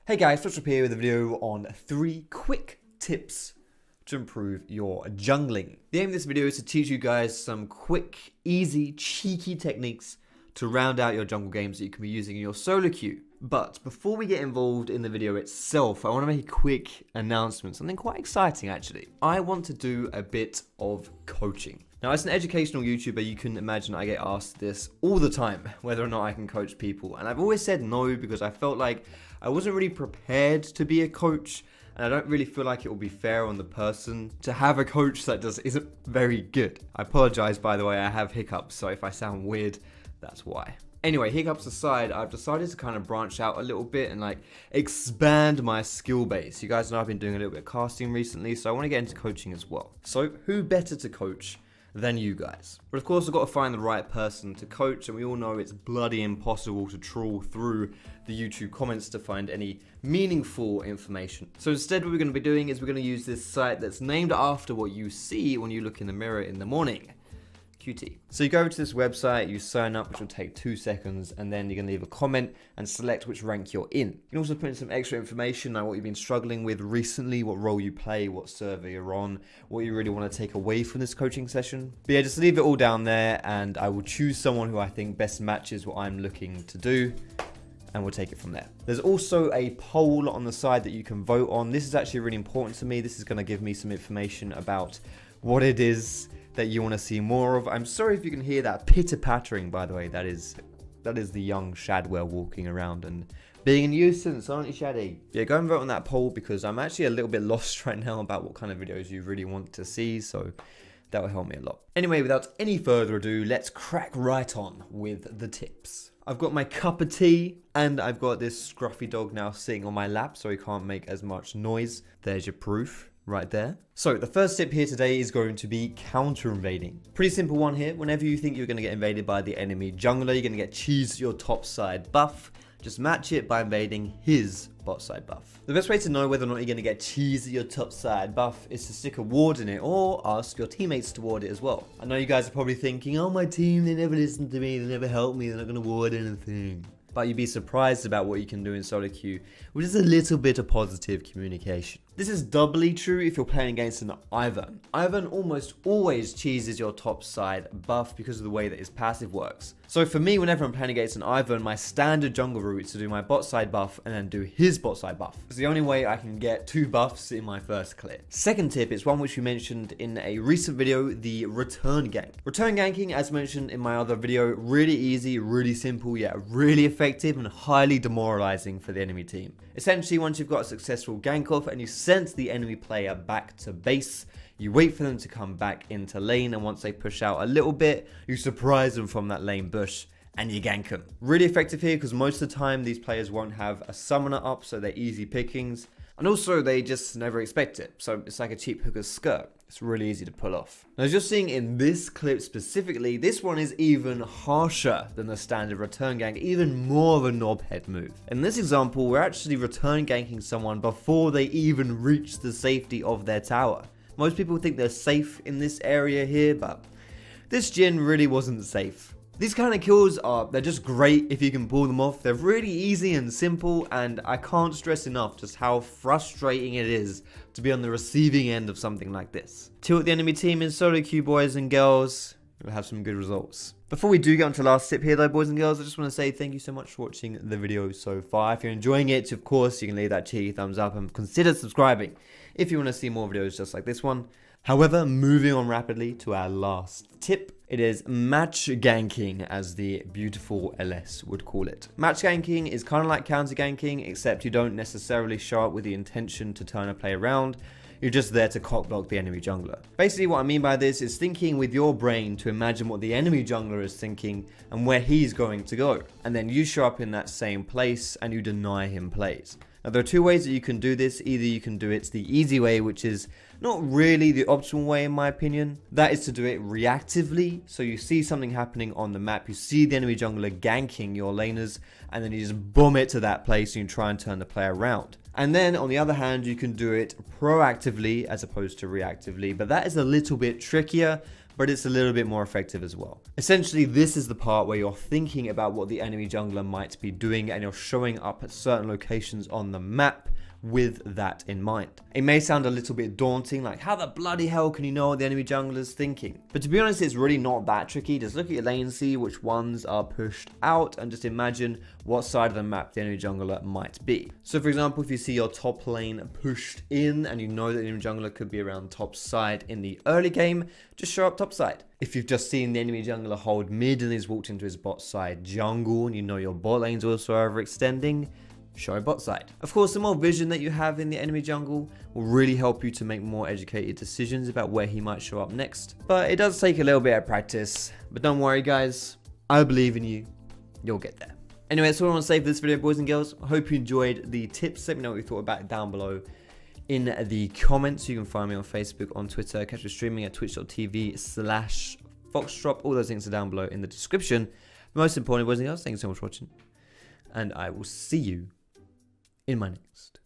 Hey guys, Foxdrop here with a video on 3 quick tips to improve your jungling. The aim of this video is to teach you guys some quick, easy, cheeky techniques to round out your jungle games that you can be using in your solo queue. But before we get involved in the video itself, I want to make a quick announcement, something quite exciting actually. I want to do a bit of coaching. Now, as an educational YouTuber, you can imagine I get asked this all the time, whether or not I can coach people. And I've always said no because I felt like I wasn't really prepared to be a coach, and I don't really feel like it will be fair on the person to have a coach that isn't very good. I apologize, by the way, I have hiccups, so if I sound weird, that's why. Anyway, hiccups aside, I've decided to kind of branch out a little bit and expand my skill base. You guys know I've been doing a little bit of casting recently, so I want to get into coaching as well. So who better to coach than you guys? But of course, I've got to find the right person to coach, and we all know it's bloody impossible to trawl through the YouTube comments to find any meaningful information. So instead, what we're going to be doing is we're going to use this site that's named after what you see when you look in the mirror in the morning. QT. So you go over to this website, you sign up, which will take 2 seconds, and then you're going to leave a comment and select which rank you're in. You can also put in some extra information, like what you've been struggling with recently, what role you play, what server you're on, what you really want to take away from this coaching session. But yeah, just leave it all down there, and I will choose someone who I think best matches what I'm looking to do, and we'll take it from there. There's also a poll on the side that you can vote on. This is actually really important to me. This is going to give me some information about what it is that you want to see more of. I'm sorry if you can hear that pitter-pattering, by the way. That is the young Shadwell walking around and being a nuisance, aren't you, Shaddy? Yeah, go and vote on that poll, because I'm actually a little bit lost right now about what kind of videos you really want to see, so that will help me a lot. Anyway, without any further ado, let's crack right on with the tips. I've got my cup of tea, and I've got this scruffy dog now sitting on my lap, so he can't make as much noise. There's your proof right there. So the first tip here today is going to be counter invading. Pretty simple one here. Whenever you think you're going to get invaded by the enemy jungler, you're going to get cheese your top side buff. Just match it by invading his bot side buff. The best way to know whether or not you're going to get cheese your top side buff is to stick a ward in it, or ask your teammates to ward it as well. I know you guys are probably thinking, oh, my team, they never listen to me, they never help me, they're not going to ward anything. But you'd be surprised about what you can do in solo queue, which is a little bit of positive communication. This is doubly true if you're playing against an Ivern. Ivern almost always cheeses your top side buff because of the way that his passive works. So for me, whenever I'm playing against an Ivern, my standard jungle route is to do my bot side buff and then do his bot side buff. It's the only way I can get 2 buffs in my first clear. Second tip is one which we mentioned in a recent video, the return gank. Return ganking, as mentioned in my other video, really easy, really simple, yet really effective and highly demoralizing for the enemy team. Essentially, once you've got a successful gank off and you sent the enemy player back to base, you wait for them to come back into lane, and once they push out a little bit, you surprise them from that lane bush and you gank them. Really effective here because most of the time these players won't have a summoner up, so they're easy pickings. And also, they just never expect it. So it's like a cheap hooker's skirt. It's really easy to pull off. Now, as you're seeing in this clip specifically, this one is even harsher than the standard return gank, even more of a knobhead move. In this example, we're actually return ganking someone before they even reach the safety of their tower. Most people think they're safe in this area here, but this Jhin really wasn't safe. These kind of kills they're just great if you can pull them off. They're really easy and simple, and I can't stress enough just how frustrating it is to be on the receiving end of something like this. Tilt the enemy team in solo queue, boys and girls. We'll have some good results. Before we do get on to the last tip here though, boys and girls, I just want to say thank you so much for watching the video so far. If you're enjoying it, of course, you can leave that cheeky thumbs up and consider subscribing if you want to see more videos just like this one. However, moving on rapidly to our last tip, it is match ganking, as the beautiful LS would call it. Match ganking is kind of like counter ganking, except you don't necessarily show up with the intention to turn a play around. You're just there to cock block the enemy jungler. Basically, what I mean by this is thinking with your brain to imagine what the enemy jungler is thinking and where he's going to go. And then you show up in that same place and you deny him plays. Now, there are 2 ways that you can do this. Either you can do it the easy way, which is not really the optimal way in my opinion. That is to do it reactively. So you see something happening on the map, you see the enemy jungler ganking your laners, and then you just bomb it to that place and you try and turn the play around. And then on the other hand, you can do it proactively as opposed to reactively, but that is a little bit trickier but it's a little bit more effective as well. Essentially, this is the part where you're thinking about what the enemy jungler might be doing, and you're showing up at certain locations on the map with that in mind. It may sound a little bit daunting, like how the bloody hell can you know what the enemy jungler is thinking? But to be honest, it's really not that tricky. Just look at your lane, see which ones are pushed out, and just imagine what side of the map the enemy jungler might be. So for example, if you see your top lane pushed in and you know that the enemy jungler could be around top side in the early game, just show up top side. If you've just seen the enemy jungler hold mid and he's walked into his bot side jungle and you know your bot lane's also overextending, show bot side. Of course, the more vision that you have in the enemy jungle will really help you to make more educated decisions about where he might show up next. But it does take a little bit of practice. But don't worry guys, I believe in you. You'll get there. Anyway, that's all I want to say for this video, boys and girls. I hope you enjoyed the tips. Let me know what you thought about it down below in the comments. You can find me on Facebook, on Twitter, catch me streaming at twitch.tv/Foxdrop. All those links are down below in the description. Most importantly, boys and girls, thank you so much for watching. And I will see you in my next